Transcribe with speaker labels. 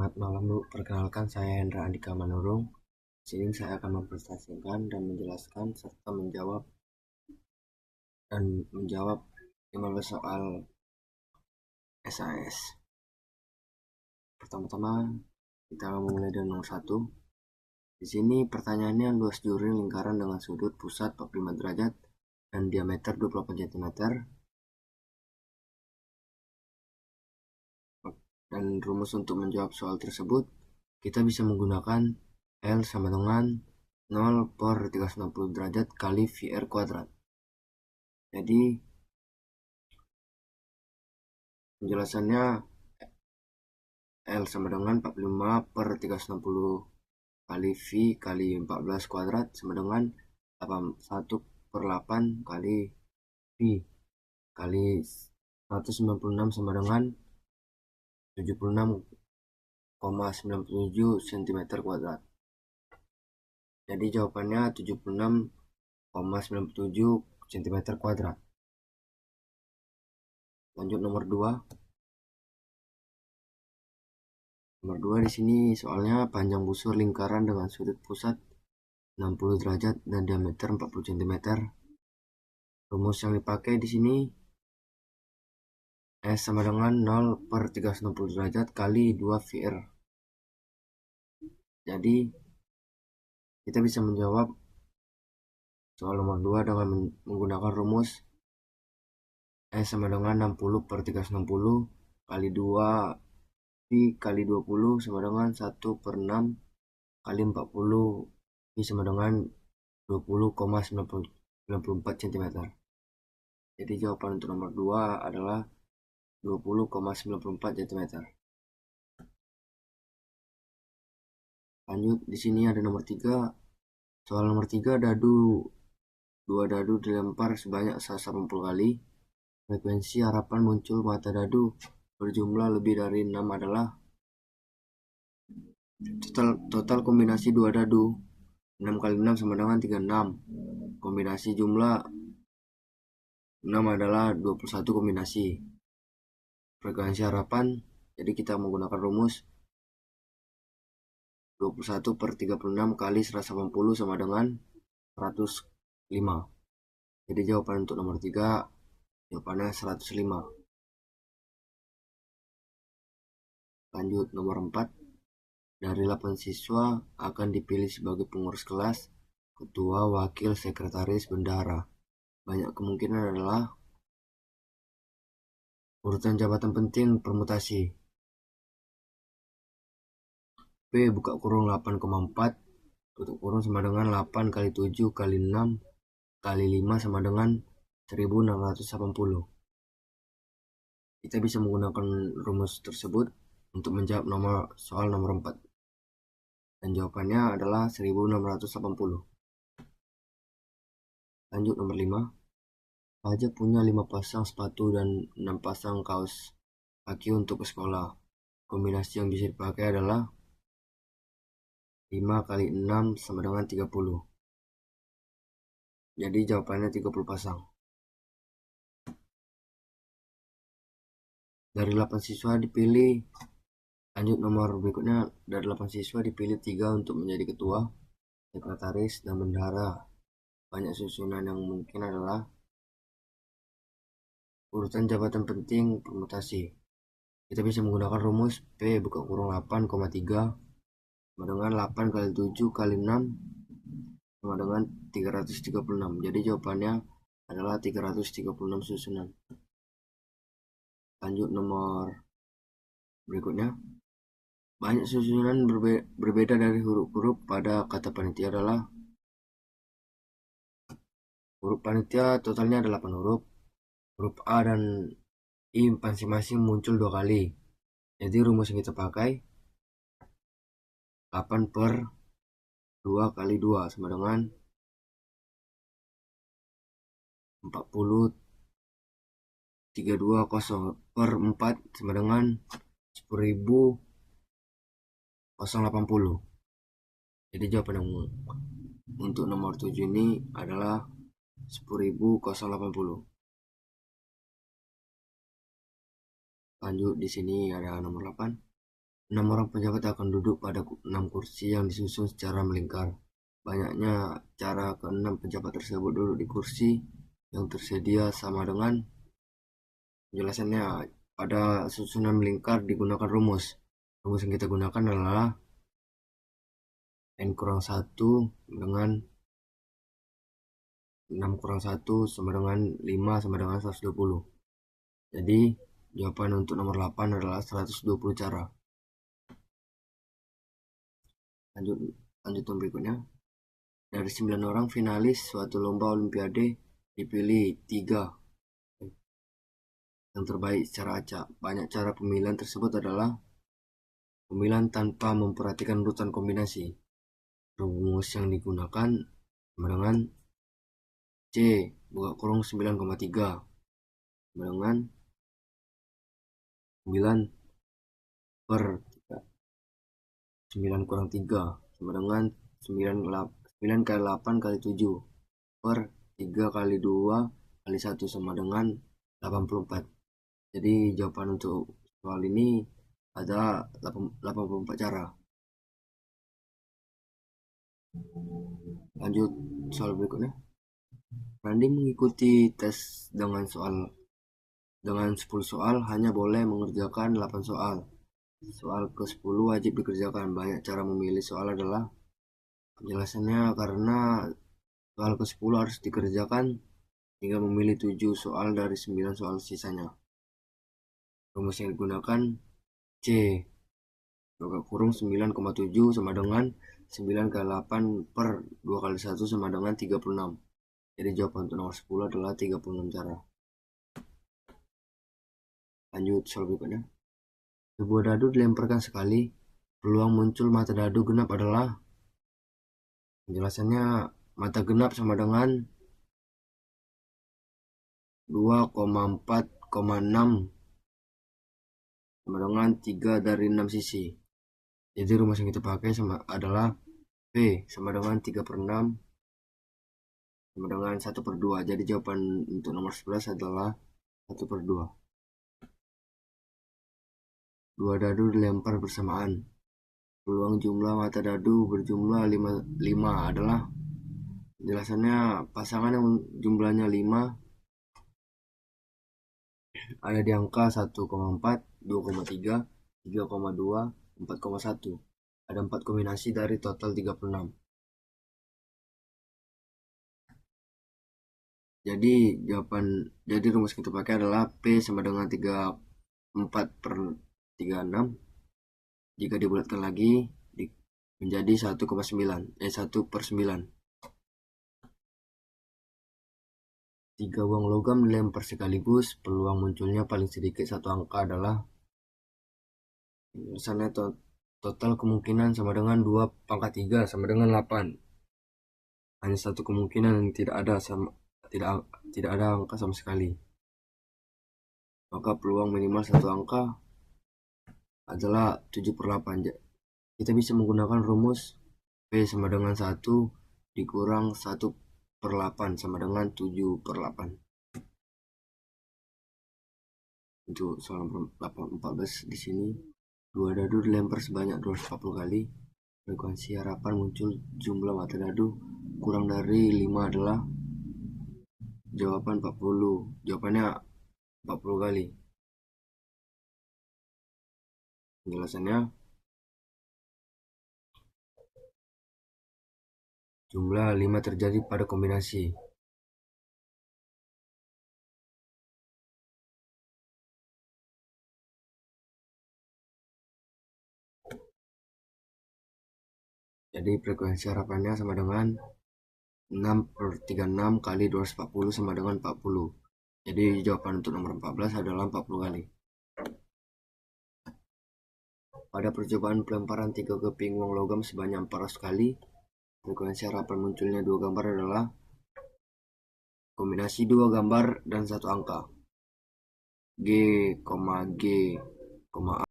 Speaker 1: Selamat malam Bu, perkenalkan saya Hendra Andika Manurung. Di sini saya akan mempresentasikan dan menjelaskan serta menjawab 15 soal SAS. Pertama-tama kita memulai dari nomor 1. Di sini pertanyaannya luas juri lingkaran dengan sudut pusat 45 derajat dan diameter 28 cm. Dan rumus untuk menjawab soal tersebut, kita bisa menggunakan L sama dengan 0 per 360 derajat kali VR kuadrat. Jadi penjelasannya L sama dengan 45 per 360 kali V kali 14 kuadrat sama dengan 1 per 8 kali V kali 196 sama dengan 76,97 cm kuadrat. Jadi jawabannya 76,97 cm kuadrat. Lanjut nomor 2. Nomor 2 di sini soalnya panjang busur lingkaran dengan sudut pusat 60 derajat dan diameter 40 cm. Rumus yang dipakai di sini S sama dengan 0 per 360 derajat kali 2 VR. Jadi kita bisa menjawab soal nomor 2 dengan menggunakan rumus S sama dengan 60 per 360 kali 2 V kali 20 sama dengan 1 per 6 kali 40 V sama dengan 20,94 cm. Jadi jawaban untuk nomor 2 adalah 20,94 cm. Lanjut, di sini ada nomor 3. Soal nomor 3, dua dadu dilempar sebanyak 180 kali. Frekuensi harapan muncul mata dadu berjumlah lebih dari 6 adalah total kombinasi dua dadu. 6 kali 6 sama dengan 36. Kombinasi jumlah 6 adalah 21 kombinasi. Frekuensi harapan, jadi kita menggunakan rumus 21 per 36 kali 180 sama dengan 105. Jadi jawaban untuk nomor 3, jawabannya 105. Lanjut nomor 4. Dari 8 siswa akan dipilih sebagai pengurus kelas, ketua, wakil, sekretaris, bendahara. Banyak kemungkinan adalah urutan jabatan penting permutasi. P buka kurung 8,4 tutup kurung sama dengan 8 kali 7 kali 6 kali 5 sama dengan 1680. Kita bisa menggunakan rumus tersebut untuk menjawab soal nomor 4. Dan jawabannya adalah 1680. Lanjut nomor 5. Fajar punya 5 pasang sepatu dan 6 pasang kaos kaki untuk ke sekolah. Kombinasi yang bisa dipakai adalah 5 kali 6 sama dengan 30. Jadi jawabannya 30 pasang. Dari 8 siswa dipilih, lanjut nomor berikutnya, dari 8 siswa dipilih 3 untuk menjadi ketua, sekretaris, dan bendahara. Banyak susunan yang mungkin adalah urutan jabatan penting permutasi. Kita bisa menggunakan rumus P buka kurung 8,3 sama dengan 8 kali 7 kali 6 sama dengan 336. Jadi jawabannya adalah 336 susunan. Lanjut nomor berikutnya. Banyak susunan berbeda dari huruf-huruf pada kata panitia adalah huruf panitia totalnya ada 8 huruf. Huruf A dan I masing-masing muncul 2 kali. Jadi rumus yang kita pakai 8 per 2 kali 2 sama dengan 40 320 per 4 sama dengan 10.080. Jadi jawaban yang untuk nomor 7 ini adalah 10.080. Lanjut di sini ada nomor 8. 6 orang pejabat akan duduk pada 6 kursi yang disusun secara melingkar. Banyaknya cara ke-6 pejabat tersebut duduk di kursi yang tersedia sama dengan penjelasannya. Pada susunan melingkar digunakan rumus. Rumus yang kita gunakan adalah N-1 dengan 6 kurang 1 sama dengan 5 sama dengan 120. Jadi jawaban untuk nomor 8 adalah 120 cara. Lanjut berikutnya. Dari 9 orang finalis suatu lomba olimpiade dipilih 3 yang terbaik secara acak. Banyak cara pemilihan tersebut adalah pemilihan tanpa memperhatikan urutan kombinasi. Rumus yang digunakan sama dengan C buka kurung 9,3 sama dengan 9 per 9 kurang 3 sama dengan 9 kali 8 kali 7 per 3 kali 2 kali 1 sama dengan 84. Jadi jawaban untuk soal ini ada 84 cara. Lanjut soal berikutnya. Randi mengikuti tes dengan 10 soal hanya boleh mengerjakan 8 soal. Soal ke-10 wajib dikerjakan. Banyak cara memilih soal adalah penjelasannya karena soal ke-10 harus dikerjakan hingga memilih 7 soal dari 9 soal sisanya. Rumus yang digunakan C buka kurung 9,7 sama dengan 9 kali 8 per 2 kali 1 sama dengan 36. Jadi jawaban untuk nomor 10 adalah 36 cara. Lanjut soal berikutnya. Sebuah dadu dilemparkan sekali, peluang muncul mata dadu genap adalah, penjelasannya mata genap sama dengan 2,4,6 sama dengan 3 dari 6 sisi. Jadi rumus yang kita pakai adalah P sama dengan 3 per 6 sama dengan 1 per 2. Jadi jawaban untuk nomor 11 adalah 1 per 2. Dua dadu dilempar bersamaan. Peluang jumlah mata dadu berjumlah 5 adalah, penjelasannya pasangan yang jumlahnya 5 ada di angka 1,4, 2,3, 3,2, 4,1. Ada 4 kombinasi dari total 36. Jadi rumus kita pakai adalah P sama dengan 34 per 36. Jika dibulatkan lagi menjadi 1 per 9. 3 uang logam dilempar sekaligus, peluang munculnya paling sedikit satu angka adalah, misalnya total kemungkinan sama dengan 2 pangkat 3 sama dengan 8. Hanya satu kemungkinan yang tidak ada angka sama sekali. Maka peluang minimal satu angka adalah 7 per 8. Kita bisa menggunakan rumus P sama dengan 1 dikurang 1 per 8 sama dengan 7 per 8. Untuk soal 14 di sini, 2 dadu dilempar sebanyak 240 kali. Frekuensi harapan muncul jumlah mata dadu kurang dari 5 adalah, jawaban 40. Jawabannya 40 kali. Penjelasannya, jumlah 5 terjadi pada kombinasi. Jadi frekuensi harapannya sama dengan 6 per 36 kali 240 sama dengan 40. Jadi jawaban untuk nomor 14 adalah 40 kali. Pada percobaan pelemparan 3 keping uang logam sebanyak 400 kali, frekuensi harapan munculnya 2 gambar adalah kombinasi 2 gambar dan 1 angka. G, G, A